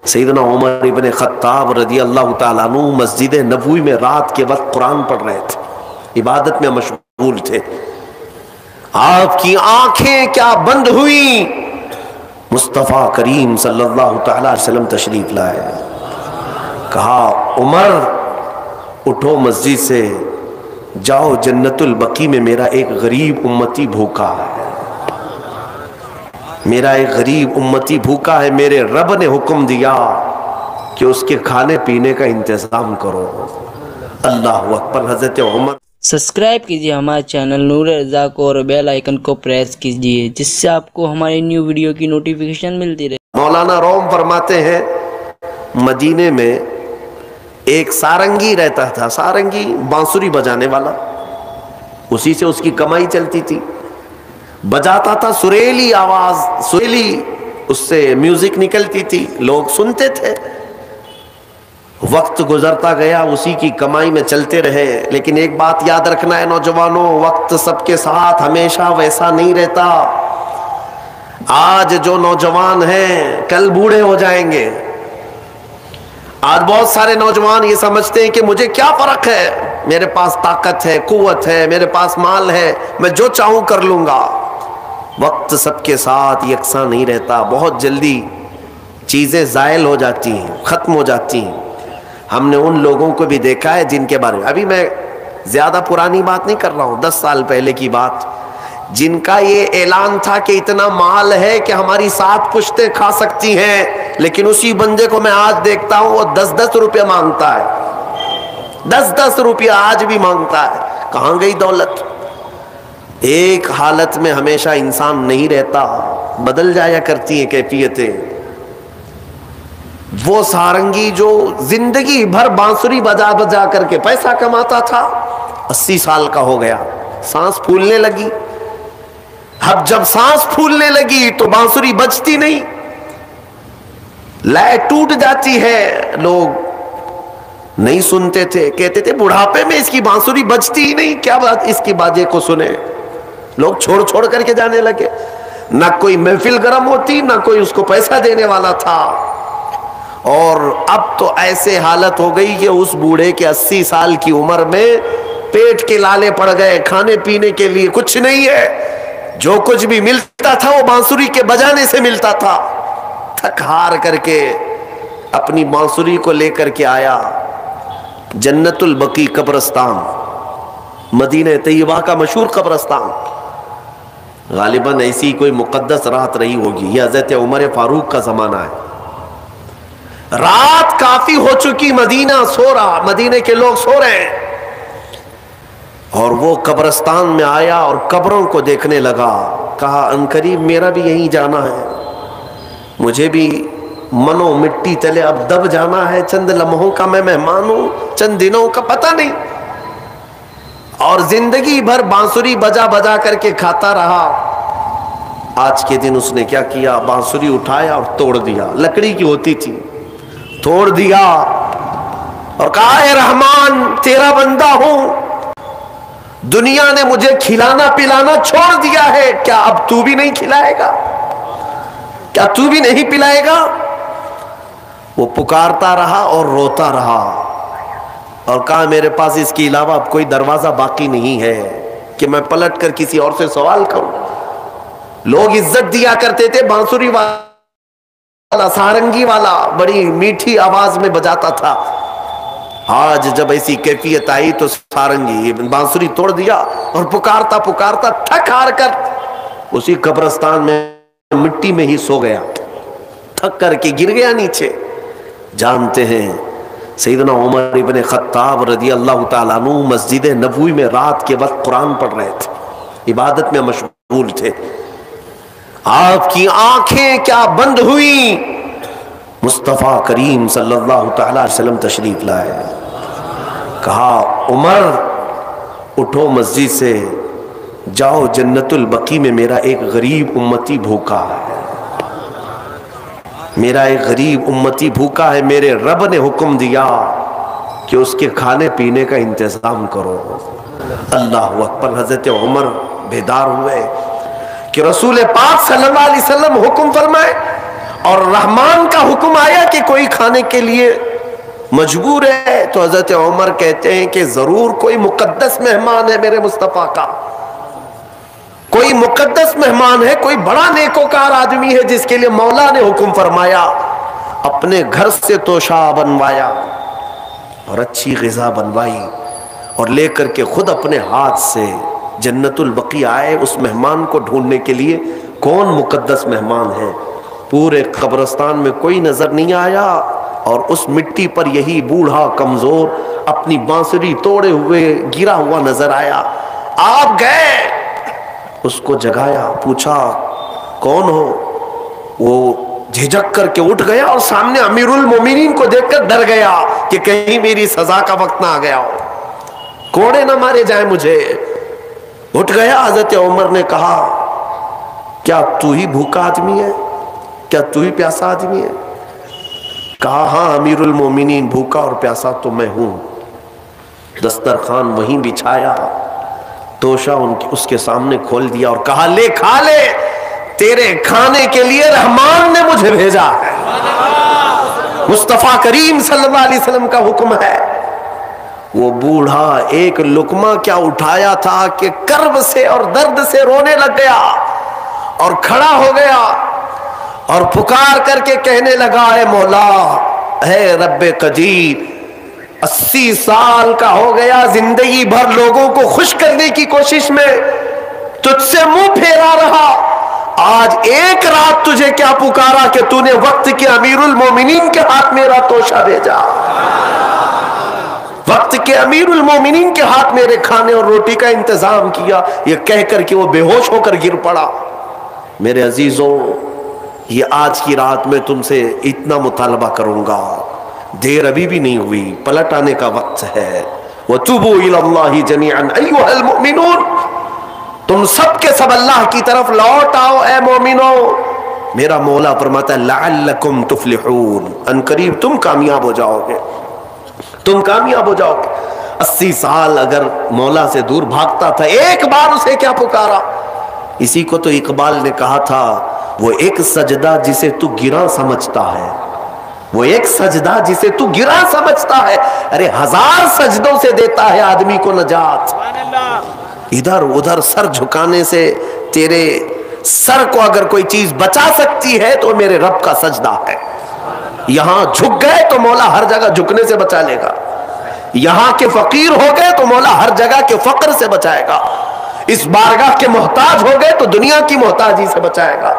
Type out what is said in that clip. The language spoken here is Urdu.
سیدنا عمر ابن خطاب رضی اللہ تعالیٰ عنہ مسجد نبوی میں رات کے وقت قرآن پڑھ رہے تھے، عبادت میں مشغول تھے۔ آپ کی آنکھیں کیا بند ہوئی، مصطفیٰ کریم صلی اللہ تعالیٰ علیہ وسلم تشریف لائے۔ کہا عمر اٹھو مسجد سے، جاؤ جنت البقیع میں میرا ایک غریب امتی بھوکا ہے، میرا ایک غریب امتی بھوکا ہے، میرے رب نے حکم دیا کہ اس کے کھانے پینے کا انتظام کرو۔ اللہ اکبر۔ حضرت عمر سبسکرائب کیجیے ہمارے چینل نور رضا کو اور بیل آئیکن کو پریس کیجیے جس سے آپ کو ہماری نیو ویڈیو کی نوٹیفیکیشن ملتی رہے۔ مولانا روم فرماتے ہیں مدینے میں ایک سارنگی رہتا تھا، سارنگی بانسری بجانے والا، اسی سے اس کی کمائی چلتی تھی، بجاتا تھا، سریلی آواز، سریلی اس سے میوزک نکلتی تھی، لوگ سنتے تھے۔ وقت گزرتا گیا، اسی کی کمائی میں چلتے رہے، لیکن ایک بات یاد رکھنا ہے نوجوانوں، وقت سب کے ساتھ ہمیشہ ویسا نہیں رہتا۔ آج جو نوجوان ہیں کل بوڑھے ہو جائیں گے۔ آج بہت سارے نوجوان یہ سمجھتے ہیں کہ مجھے کیا فرق ہے، میرے پاس طاقت ہے، قوت ہے، میرے پاس مال ہے، میں جو چاہوں کر لوں گا۔ وقت سب کے ساتھ یکساں نہیں رہتا، بہت جلدی چیزیں زائل ہو جاتی ہیں، ختم ہو جاتی ہیں۔ ہم نے ان لوگوں کو بھی دیکھا ہے جن کے بارے میں، ابھی میں زیادہ پرانی بات نہیں کر رہا ہوں، 10 سال پہلے کی بات، جن کا یہ اعلان تھا کہ اتنا مال ہے کہ ہماری 7 پشتیں کھا سکتی ہیں، لیکن اسی بندے کو میں آج دیکھتا ہوں وہ 10-10 روپے مانگتا ہے، 10-10 روپیہ آج بھی مانگتا ہے۔ کہاں گئی دولت؟ ایک حالت میں ہمیشہ انسان نہیں رہتا، بدل جایا کرتی ہیں کیفیتیں۔ وہ سارنگی جو زندگی بھر بانسری بجا بجا کر کے پیسہ کماتا تھا، 80 سال کا ہو گیا، سانس پھولنے لگی۔ اب جب سانس پھولنے لگی تو بانسری بجتی نہیں، لے ٹوٹ جاتی ہے، لوگ نہیں سنتے تھے، کہتے تھے بڑھاپے میں اس کی بانسری بجتی ہی نہیں، کیا بات اس کی باجے کو سنے۔ لوگ چھوڑ چھوڑ کر کے جانے لگے، نہ کوئی محفل گرم ہوتی، نہ کوئی اس کو پیسہ دینے والا تھا۔ اور اب تو ایسے حالت ہو گئی کہ اس بوڑھے کے 80 سال کی عمر میں پیٹ کے لالے پڑ گئے، کھانے پینے کے لیے کچھ نہیں ہے، جو کچھ بھی ملتا تھا وہ بانسری کے بجانے سے ملتا تھا۔ تھک ہار کر کے اپنی بانسری کو لے کر کے آیا جنت البقیع قبرستان، مدینہ طیبہ کا مشہور قبرستان۔ غالباً ایسی کوئی مقدس رات رہی ہوگی، یہ حضرت عمر فاروق کا زمانہ ہے۔ رات کافی ہو چکی، مدینہ سو رہا، مدینے کے لوگ سو رہے ہیں، اور وہ قبرستان میں آیا اور قبروں کو دیکھنے لگا۔ کہا عنقریب میرا بھی یہیں جانا ہے، مجھے بھی منو مٹی تلے اب دب جانا ہے، چند لمحوں کا میں مہمان ہوں، چند دنوں کا پتہ نہیں۔ اور زندگی بھر بانسری بجا بجا کر کے کھاتا رہا۔ آج کے دن اس نے کیا کیا، بانسری اٹھایا اور توڑ دیا، لکڑی کی ہوتی تھی، توڑ دیا اور کہا اے رحمان تیرا بندہ ہوں، دنیا نے مجھے کھلانا پلانا چھوڑ دیا ہے، کیا اب تو بھی نہیں کھلائے گا، کیا تو بھی نہیں پلائے گا؟ وہ پکارتا رہا اور روتا رہا اور کہا میرے پاس اس کے علاوہ اب کوئی دروازہ باقی نہیں ہے کہ میں پلٹ کر کسی اور سے سوال کروں۔ لوگ عزت دیا کرتے تھے، بانسری والا، سارنگی والا بڑی میٹھی آواز میں بجاتا تھا۔ آج جب ایسی کیفیت آئی تو سارنگی بانسری توڑ دیا اور پکارتا پکارتا تھک ہار کر اسی قبرستان میں مٹی میں ہی سو گیا، تھک کر کے گر گیا نیچے۔ جانتے ہیں سیدنا عمر ابن خطاب رضی اللہ تعالیٰ عنہ مسجد نبوی میں رات کے وقت قرآن پڑھ رہے تھے، عبادت میں مشغول تھے۔ آپ کی آنکھیں کیا بند ہوئی، مصطفیٰ کریم صلی اللہ تعالیٰ علیہ وسلم تشریف لائے۔ کہا عمر اٹھو مسجد سے، جاؤ جنت البقیع میں میرا ایک غریب امتی بھوکا ہے، میرا ایک غریب امتی بھوکا ہے، میرے رب نے حکم دیا کہ اس کے کھانے پینے کا انتظام کرو۔ اللہ اکبر۔ حضرت عمر بیدار ہوئے کہ رسول پاک صلی اللہ علیہ وسلم حکم فرمائے اور رحمان کا حکم آیا کہ کوئی کھانے کے لیے مجبور ہے، تو حضرت عمر کہتے ہیں کہ ضرور کوئی مقدس مہمان ہے میرے مصطفیٰ کا، کوئی مقدس مہمان ہے، کوئی بڑا نیکوکار آدمی ہے جس کے لیے مولا نے حکم فرمایا، اپنے گھر سے توشہ بنوایا اور اچھی غذا بنوائی اور لے کر کے خود اپنے ہاتھ سے جنت البقیع آئے اس مہمان کو ڈھونڈنے کے لیے کون مقدس مہمان ہے۔ پورے قبرستان میں کوئی نظر نہیں آیا اور اس مٹی پر یہی بوڑھا کمزور اپنی بانسری توڑے ہوئے گرا ہوا نظر آیا۔ آپ گئے، اس کو جگایا، پوچھا کون ہو؟ وہ جھجک کر کے اٹھ گیا اور سامنے امیر المومنین کو دیکھ کر ڈر گیا کہ کہیں میری سزا کا وقت نہ آ گیا ہو، کوڑے نہ مارے جائیں مجھے۔ اٹھ گیا، حضرت عمر نے کہا کیا تو ہی بھوکا آدمی ہے؟ کیا تو ہی پیاسا آدمی ہے؟ کہا ہاں امیر المومنین، بھوکا اور پیاسا تو میں ہوں۔ دسترخوان وہیں بچھایا، توشہ اس کے سامنے کھول دیا اور کہا لے کھا لے، تیرے کھانے کے لیے رحمان نے مجھے بھیجا ہے۔ مصطفیٰ کریم صلی اللہ علیہ وسلم کا حکم ہے۔ وہ بوڑھا ایک لقمہ کیا اٹھایا تھا کہ کرب سے اور درد سے رونے لگ گیا اور کھڑا ہو گیا اور پکار کر کے کہنے لگا اے مولا، اے رب قدیر، 80 سال کا ہو گیا، زندگی بھر لوگوں کو خوش کرنے کی کوشش میں تجھ سے منہ پھیرا رہا، آج ایک رات تجھے کیا پکارا کہ تو نے وقت کے امیر المومنین کے ہاتھ میرا توشہ بھیجا، وقت کے امیر المومنین کے ہاتھ میرے کھانے اور روٹی کا انتظام کیا۔ یہ کہہ کر کہ وہ بے ہوش ہو کر گر پڑا۔ میرے عزیزوں، یہ آج کی رات میں تم سے اتنا مطالبہ کروں گا، دیر ابھی بھی نہیں ہوئی، پلٹ آنے کا وقت ہے۔ وَتُوبُوا إِلَى اللَّهِ جَمِيعًا أَيُّهَا الْمُؤْمِنُونَ، تم سب کے سب اللہ کی طرف لوٹ آؤ اے مومنو۔ میرا مولا فرماتا ہے لعلکم تفلحون، ان قریب تم کامیاب ہو جاؤ گے، تم کامیاب ہو جاؤ گے۔ 80 سال اگر مولا سے دور بھاگتا تھا، ایک بار اسے کیا پکارا؟ اسی کو تو اقبال نے کہا تھا، وہ ایک سجدہ جسے تو گراں سمجھتا ہے، وہ ایک سجدہ جسے تو گراں سمجھتا ہے، ارے 1000 سجدوں سے دیتا ہے آدمی کو نجات۔ ادھر ادھر سر جھکانے سے تیرے سر کو اگر کوئی چیز بچا سکتی ہے تو میرے رب کا سجدہ ہے۔ یہاں جھک گئے تو مولا ہر جگہ جھکنے سے بچا لے گا، یہاں کے فقیر ہو گئے تو مولا ہر جگہ کے فقر سے بچائے گا، اس بارگاہ کے محتاج ہو گئے تو دنیا کی محتاجی سے بچائے گا۔